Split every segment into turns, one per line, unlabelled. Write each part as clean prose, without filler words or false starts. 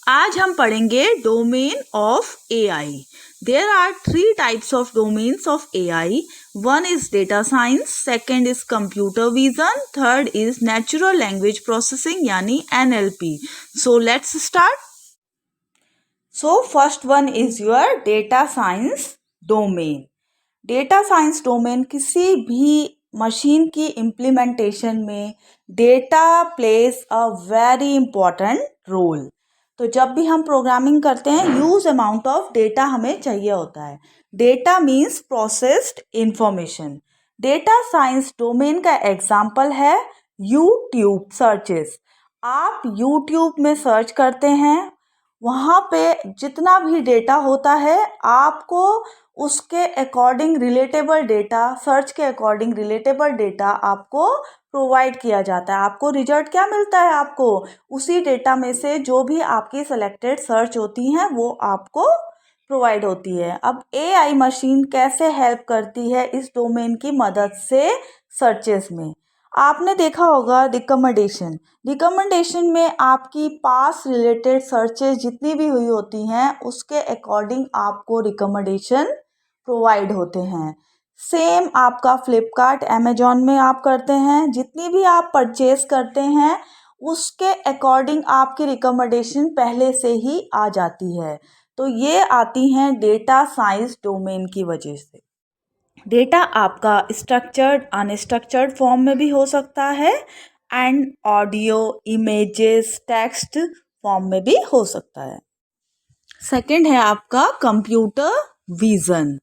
आज हम पढ़ेंगे domain of AI. There are 3 types of domains of AI. One is data science, second is computer vision, third is natural language processing यानी NLP. So let's start. So first one is your data science domain. Data science domain किसी भी machine की implementation में data plays a very important role. तो जब भी हम programming करते हैं ह्यूज अमाउंट ऑफ डेटा हमें चाहिए होता है। Data means processed information. Data science domain का एग्जाम्पल है यूट्यूब सर्चेस। आप यूट्यूब में सर्च करते हैं, वहाँ पे जितना भी डेटा होता है आपको उसके अकॉर्डिंग रिलेटेबल डेटा, सर्च के अकॉर्डिंग रिलेटेबल डेटा आपको प्रोवाइड किया जाता है। आपको रिजल्ट क्या मिलता है, आपको उसी डेटा में से जो भी आपकी सेलेक्टेड सर्च होती हैं वो आपको प्रोवाइड होती है। अब एआई मशीन कैसे हेल्प करती है इस डोमेन की मदद से सर्चेस में। आपने देखा होगा रिकमेंडेशन में आपकी पास रिलेटेड सर्चेस जितनी भी हुई होती हैं उसके अकॉर्डिंग आपको रिकमेंडेशन प्रोवाइड होते हैं। सेम आपका फ्लिपकार्ट अमेजॉन में आप करते हैं, जितनी भी आप परचेज करते हैं उसके अकॉर्डिंग आपकी रिकमेंडेशन पहले से ही आ जाती है। तो ये आती हैं डेटा साइंस डोमेन की वजह से। डेटा आपका स्ट्रक्चर्ड अनस्ट्रक्चर्ड फॉर्म में भी हो सकता है and audio, images, text form में भी हो सकता है। सेकंड है आपका कंप्यूटर विजन।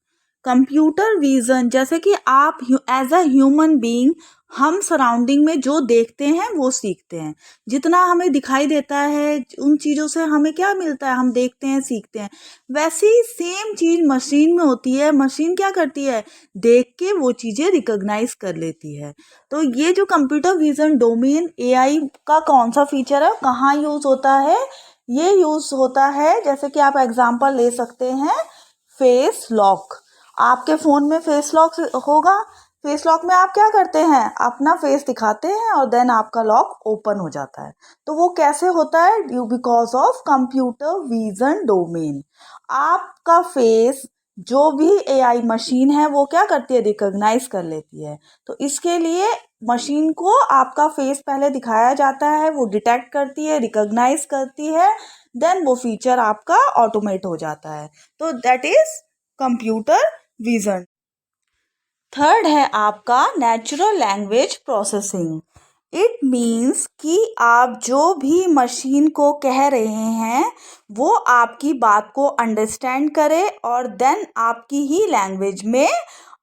कंप्यूटर विजन जैसे कि आप एज अ ह्यूमन बीइंग हम सराउंडिंग में जो देखते हैं वो सीखते हैं। जितना हमें दिखाई देता है उन चीज़ों से हमें क्या मिलता है, हम देखते हैं, सीखते हैं। वैसे ही सेम चीज़ मशीन में होती है। मशीन क्या करती है, देख के वो चीज़ें रिकॉग्नाइज कर लेती है। तो ये जो कंप्यूटर विजन डोमेन एआई का कौन सा फीचर है, कहाँ यूज़ होता है, ये यूज़ होता है जैसे कि आप एग्जांपल ले सकते हैं फेस लॉक। आपके फ़ोन में फेस लॉक होगा। फेस लॉक में आप क्या करते हैं, अपना फेस दिखाते हैं और देन आपका लॉक ओपन हो जाता है। तो वो कैसे होता है, due because of computer vision domain. आपका फेस जो भी एआई मशीन है वो क्या करती है, रिकॉग्नाइज कर लेती है। तो इसके लिए मशीन को आपका फेस पहले दिखाया जाता है, वो डिटेक्ट करती है, रिकॉग्नाइज करती है, देन वो फीचर आपका ऑटोमेट हो जाता है। तो that is computer vision. Third है आपका natural language processing. It means कि आप जो भी मशीन को कह रहे हैं वो आपकी बात को अंडरस्टैंड करे और देन आपकी ही लैंग्वेज में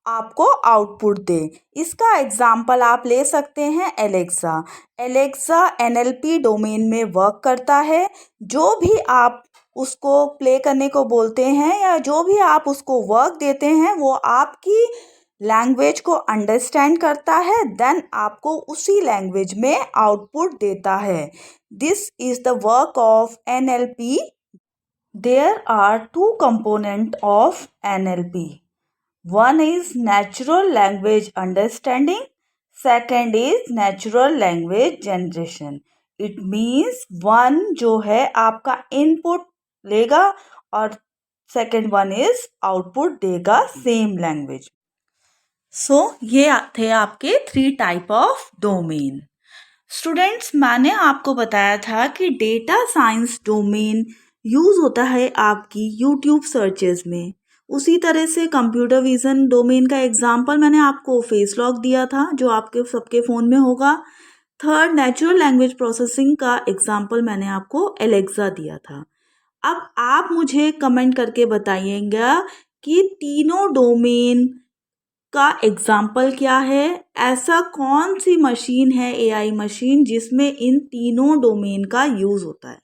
आपको आउटपुट दे। इसका एग्जाम्पल आप ले सकते हैं एलेक्सा। एलेक्सा एनएलपी डोमेन में वर्क करता है। जो भी आप उसको प्ले करने को बोलते हैं या जो भी आप उसको वर्क देते हैं वो आपकी लैंग्वेज को अंडरस्टैंड करता है, देन आपको उसी लैंग्वेज में आउटपुट देता है। This is the work of NLP. There are 2 components of NLP. One is natural language understanding, second is natural language generation. It means one जो है आपका इनपुट लेगा और सेकेंड वन इज आउटपुट देगा same language. सो ये थे आपके 3 type of domain. Students, मैंने आपको बताया था कि डेटा साइंस डोमेन यूज़ होता है आपकी यूट्यूब सर्चेस में। उसी तरह से कंप्यूटर विजन डोमेन का एग्जांपल मैंने आपको फेस लॉक दिया था जो आपके सबके फ़ोन में होगा। थर्ड, नेचुरल लैंग्वेज प्रोसेसिंग का एग्जांपल मैंने आपको एलेक्सा दिया था। अब आप मुझे कमेंट करके बताइएगा कि तीनों डोमेन का एग्जाम्पल क्या है। ऐसा कौन सी मशीन है एआई मशीन जिसमें इन तीनों डोमेन का यूज़ होता है।